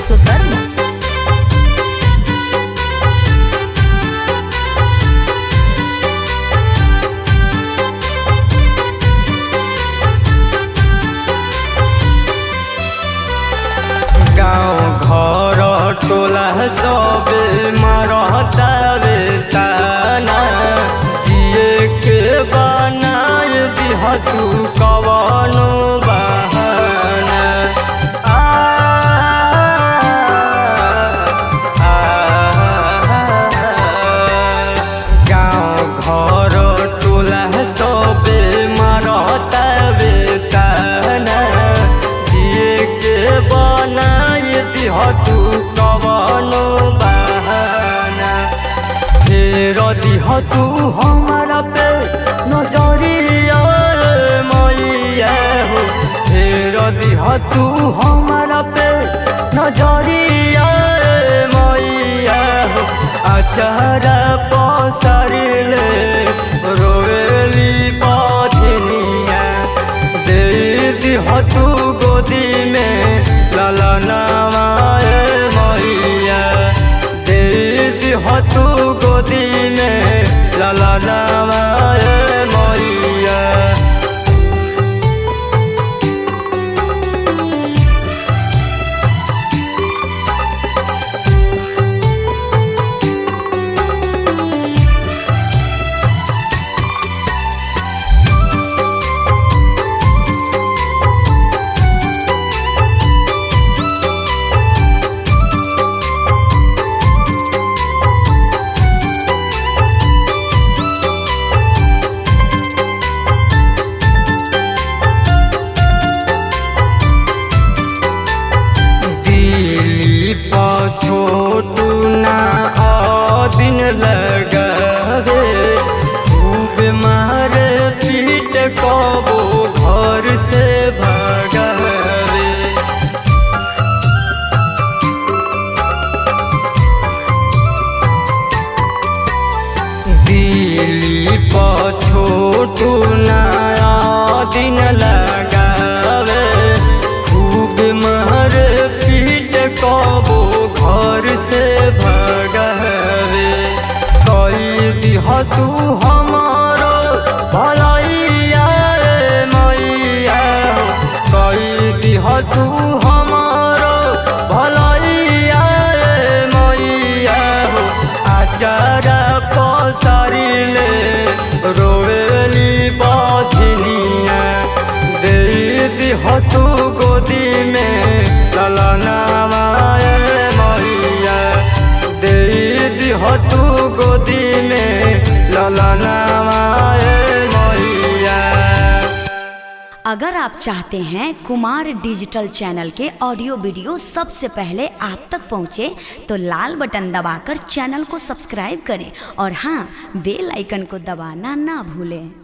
विश्वकर्मा। गाँव घर टोला सब मरतावे ताना, जिए के बनाय दिह तू कवनो बहाना। गाँव घर टोला सब मरतावे ताना, जिए के बनाय दिह तू कवनो बहाना। फेर दिह तू हमारा पे नजरिया मैया हो, फेर दिह तू हमारा पे नजरिया मैया हो। अचारा पसरिले रोवेली बधनिया, दे दिह तू गोदी में ललनावा मैया, दे दिह तू गोदी में ललनावा मैया। छोटू ना दिन लगावे, खूब मारे पीट कबो घर से भगावे। दिल्ली पर छोटू ना दिन लगावे, खूब मारे पीट कबो घर से भगावे। कई दिह तू हमारो भलैया मैया हो, कई दिह तू हमारो भलैया मैया हो। आचारा पसरिले रोवेली बधनिया, दे दिह तू गोदी में ललनावा मैया, दे दिह तू गोदी में ललनावा मैया। अगर आप चाहते हैं कुमार डिजिटल चैनल के ऑडियो वीडियो सबसे पहले आप तक पहुंचे, तो लाल बटन दबाकर चैनल को सब्सक्राइब करें और हाँ, बेल आइकन को दबाना ना भूलें।